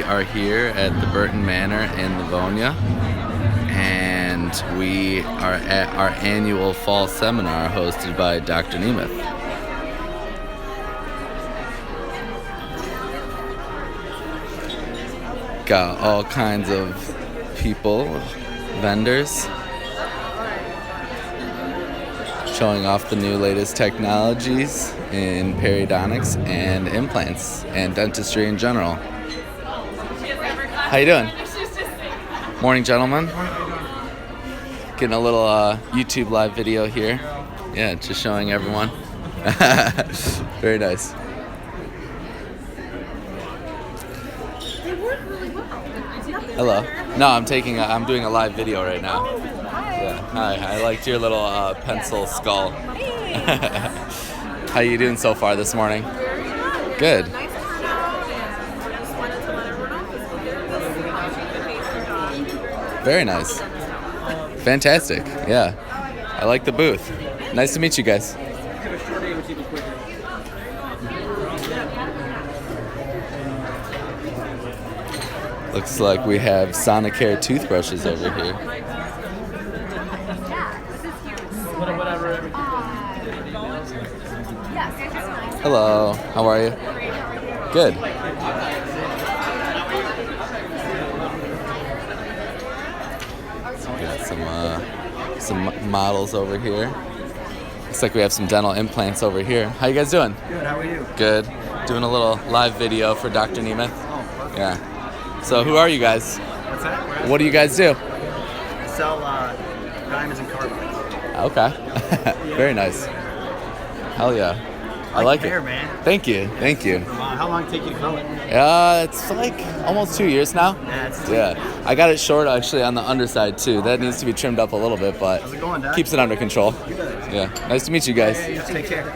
are here at the Burton Manor in Livonia, and we are at our annual fall seminar hosted by Dr. Nemeth. Got all kinds of people, vendors, showing off the new latest technologies in periodontics and implants and dentistry in general. How you doing? Morning, gentlemen. Getting a little YouTube live video here. Yeah, just showing everyone. Very nice. Hello. No, I'm doing a live video right now. Yeah. Hi. I liked your little pencil skull. How you doing so far this morning? Good. Very nice. Fantastic. Yeah. I like the booth. Nice to meet you guys. Looks like we have Sonicare toothbrushes over here. Hello, how are you? Good. So we got some models over here. Looks like we have some dental implants over here. How you guys doing? Good, how are you? Good. Doing a little live video for Dr. Nemeth. Oh, yeah. So who are you guys? What's that? What do you guys do? Sell diamonds and carbides. Okay. Very nice. Hell yeah. I like hair, it. Man. Thank you. How long did it take you to color? It's like almost 2 years now. Yeah. I got it short actually on the underside too. That needs to be trimmed up a little bit, but How's it going, Doc? keeps it under control. Good. Yeah. Nice to meet you guys. Hey, take care.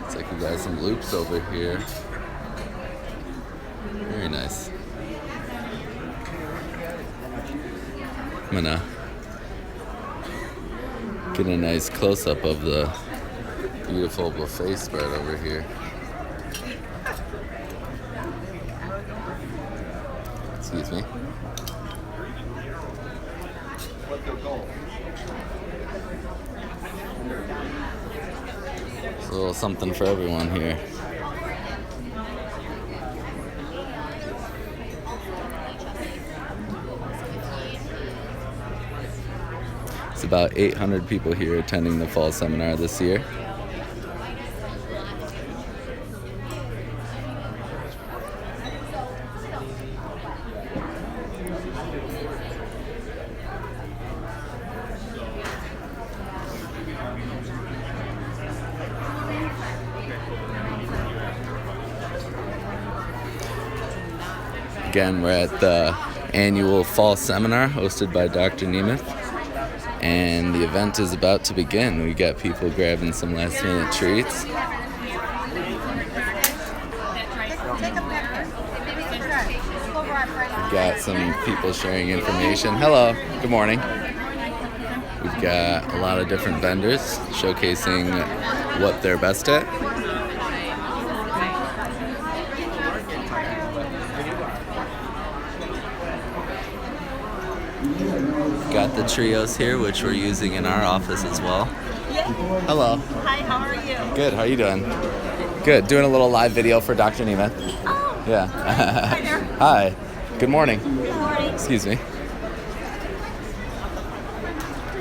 Looks like we got some loops over here. Very nice. I'm gonna get a nice close-up of the beautiful buffet spread over here. Excuse me. It's a little something for everyone here. It's about 800 people here attending the fall seminar this year. Again, we're at the annual fall seminar hosted by Dr. Nemeth. And the event is about to begin. We got people grabbing some last minute treats. We've got some people sharing information. Hello, good morning. We've got a lot of different vendors showcasing what they're best at. Got the trios here, which we're using in our office as well. Hello. Hi, how are you? Good, how are you doing? Good, doing a little live video for Dr. Nemeth. Oh. Yeah. Hi there. Hi. Good morning. Good morning. Excuse me.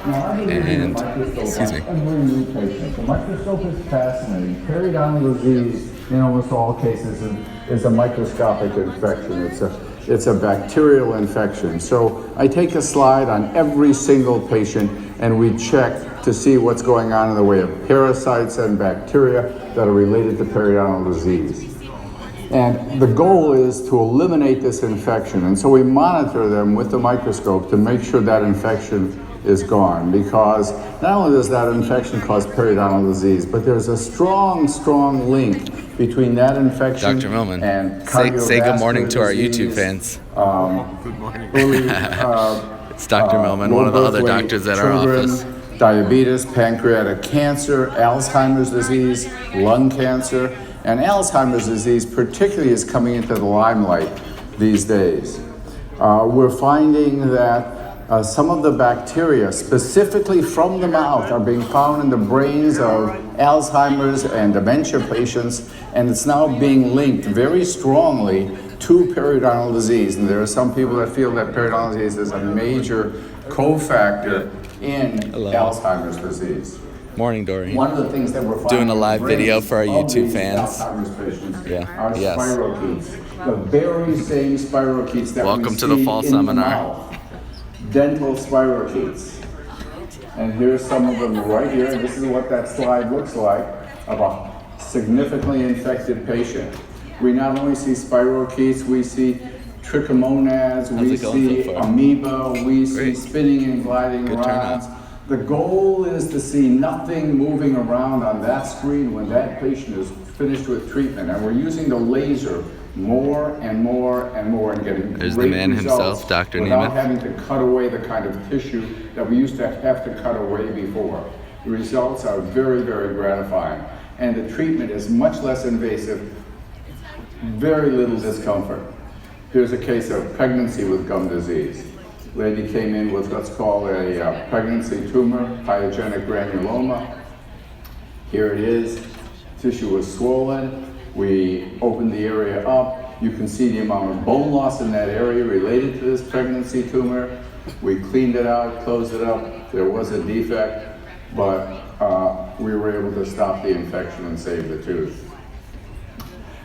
And, excuse me. The microscope is fascinating. Periodontal disease, in almost all cases, is a microscopic infection. It's a bacterial infection. So I take a slide on every single patient and we check to see what's going on in the way of parasites and bacteria that are related to periodontal disease. And the goal is to eliminate this infection. And so we monitor them with the microscope to make sure that infection is gone, because not only does that infection cause periodontal disease, but there's a strong link between that infection Dr. Millman, and say good morning to our disease, YouTube fans. Good morning. Early, It's Dr. Millman, one of the other doctors at our office. diabetes, pancreatic cancer, Alzheimer's disease, lung cancer, and Alzheimer's disease particularly is coming into the limelight these days. We're finding that some of the bacteria, specifically from the mouth, are being found in the brains of Alzheimer's and dementia patients, and it's now being linked very strongly to periodontal disease. And there are some people that feel that periodontal disease is a major cofactor in Alzheimer's disease. Morning, Doreen. One of the things that we're finding Doing a live video for our of YouTube these fans. Alzheimer's patients Yeah. are Yes. spirochetes, the very same spirochetes that Welcome we to the see fall in seminar. the mouth. Dental spirochetes. And here's some of them right here. This is what that slide looks like of a significantly infected patient. We not only see spirochetes, we see trichomonads, we it going see so far? amoeba, we see Great. spinning and gliding Good rods. turnout. The goal is to see nothing moving around on that screen when that patient is finished with treatment. And we're using the laser more and more and more and getting There's the great man results himself, Dr. without Nemeth. having to cut away the kind of tissue that we used to have to cut away before. The results are very, very gratifying. And the treatment is much less invasive, very little discomfort. Here's a case of pregnancy with gum disease. Lady came in with what's called a pregnancy tumor, pyogenic granuloma. Here it is. Tissue was swollen. We opened the area up. You can see the amount of bone loss in that area related to this pregnancy tumor. We cleaned it out, closed it up. There was a defect, but we were able to stop the infection and save the tooth.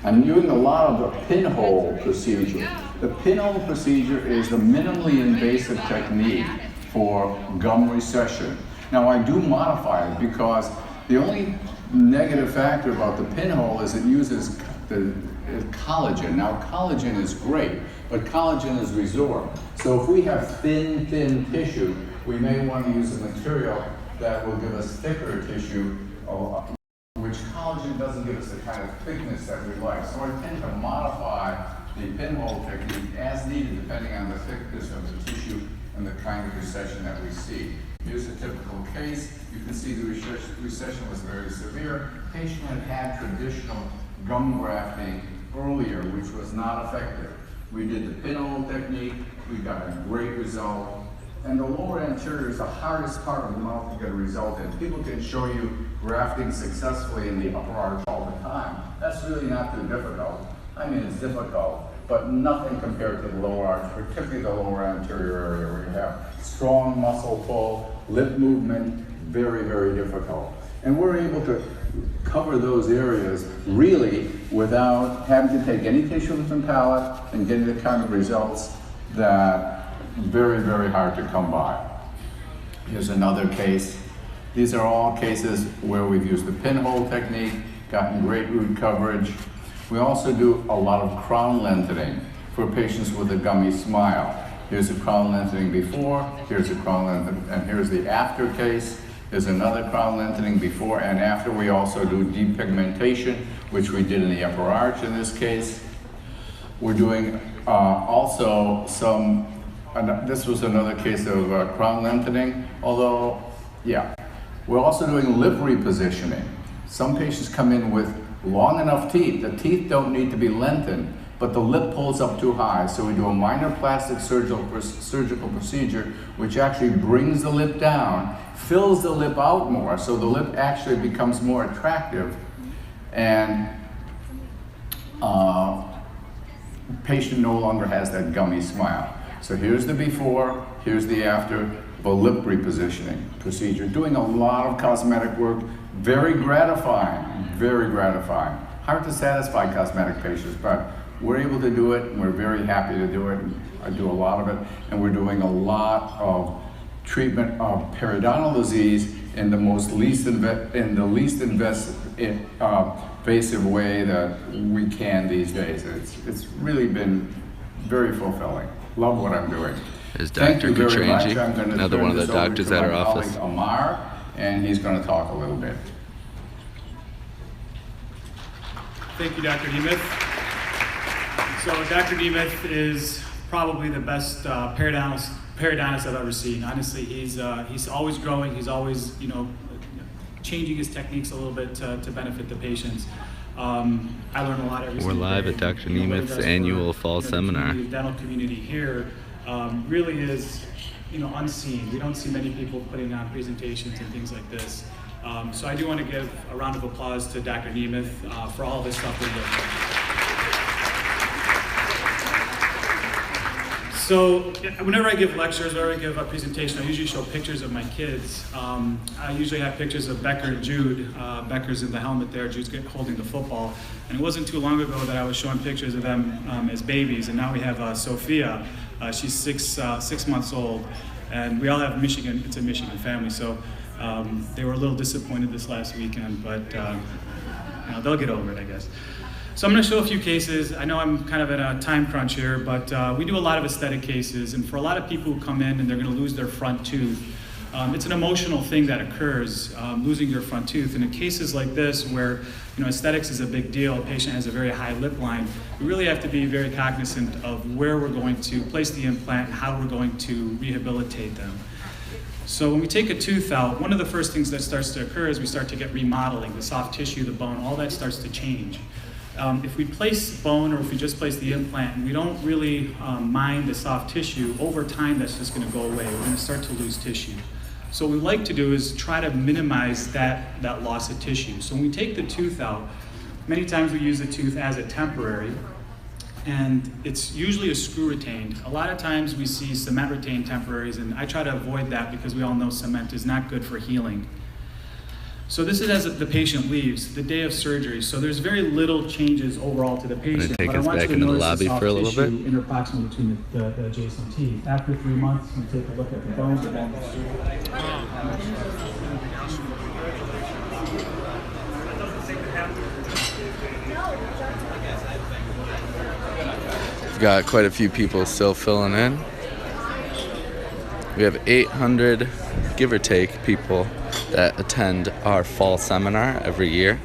I'm doing a lot of the pinhole procedure. The pinhole procedure is the minimally invasive technique for gum recession. Now I do modify it because the only negative factor about the pinhole is it uses the collagen. Now collagen is great, but collagen is resorbed. So if we have thin tissue, we may want to use a material that will give us thicker tissue, which collagen doesn't give us the kind of thickness that we like. So I tend to modify the pinhole technique as needed depending on the thickness of the tissue and the kind of recession that we see. Here's a typical case. You can see the recession was very severe. Patient had had traditional gum grafting earlier, which was not effective. We did the pinhole technique. We got a great result. And the lower anterior is the hardest part of the mouth to get a result in. People can show you grafting successfully in the upper arch all the time. That's really not too difficult. I mean, it's difficult, but nothing compared to the lower arch, particularly the lower anterior area where you have strong muscle pull, lip movement, very, very difficult. And we're able to cover those areas really without having to take any tissue from the palate and getting the kind of results that very, very hard to come by. Here's another case. These are all cases where we've used the pinhole technique, gotten great root coverage. We also do a lot of crown lengthening for patients with a gummy smile. Here's a crown lengthening before, here's a crown lengthening, and here's the after case. There's another crown lengthening before and after. We also do depigmentation, which we did in the upper arch in this case. We're doing also some, this was another case of crown lengthening, although, yeah. We're also doing lip repositioning. Some patients come in with long enough teeth. The teeth don't need to be lengthened, but the lip pulls up too high. So we do a minor plastic surgical procedure, which actually brings the lip down, fills the lip out more, so the lip actually becomes more attractive, and patient no longer has that gummy smile. So here's the before, here's the after, the lip repositioning procedure. Doing a lot of cosmetic work, very gratifying, very gratifying. Hard to satisfy cosmetic patients, but we're able to do it, and we're very happy to do it. I do a lot of it, and we're doing a lot of treatment of periodontal disease in the least invasive way that we can these days. It's really been very fulfilling. Love what I'm doing. Is Thank Dr. you very much. Katranji, I'm going to another turn one of the this over doctors to at my our office. colleague Amar, and he's going to talk a little bit. Thank you, Dr. Nemeth. So Dr. Nemeth is probably the best periodontist periodontist I've ever seen. Honestly, he's always growing. He's always, changing his techniques a little bit to benefit the patients. I learn a lot every We're single live day. at Dr. And, what he Nemeth's does annual for, fall the seminar. community, the dental community here really is, unseen. We don't see many people putting on presentations and things like this. So I do want to give a round of applause to Dr. Nemeth for all this stuff that he does. So whenever I give lectures, whenever I give a presentation, I usually show pictures of my kids. I usually have pictures of Becker and Jude. Becker's in the helmet there, Jude's holding the football. And it wasn't too long ago that I was showing pictures of them as babies. And now we have Sophia. She's six months old. And we all have Michigan, it's a Michigan family. So they were a little disappointed this last weekend, but they'll get over it, I guess. So I'm going to show a few cases. I know I'm kind of in a time crunch here, but we do a lot of aesthetic cases, and for a lot of people who come in and they're going to lose their front tooth, it's an emotional thing that occurs, losing your front tooth. And in cases like this, where aesthetics is a big deal, a patient has a very high lip line, we really have to be very cognizant of where we're going to place the implant and how we're going to rehabilitate them. So when we take a tooth out, one of the first things that starts to occur is we start to get remodeling. The soft tissue, the bone, all that starts to change. If we place bone or if we just place the implant and we don't really mind the soft tissue, over time that's just going to go away. We're going to start to lose tissue. So what we like to do is try to minimize that loss of tissue. So when we take the tooth out, many times we use the tooth as a temporary, and it's usually a screw retained. A lot of times we see cement retained temporaries, and I try to avoid that because we all know cement is not good for healing. So this is as the patient leaves, the day of surgery. So there's very little changes overall to the patient. take but I us want back you to into the notice lobby soft for a little tissue bit. interproximal between the adjacent teeth. After 3 months, we take a look at the bones. We've got quite a few people still filling in. We have 800, give or take, people that attend our fall seminar every year.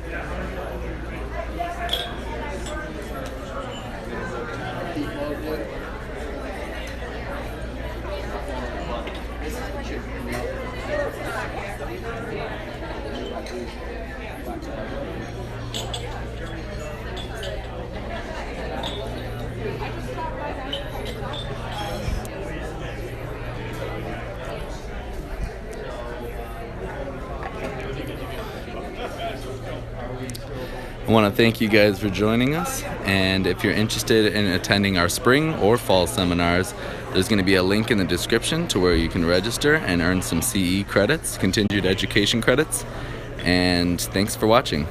I want to thank you guys for joining us, and if you're interested in attending our spring or fall seminars, there's going to be a link in the description to where you can register and earn some CE credits, continued education credits, and thanks for watching.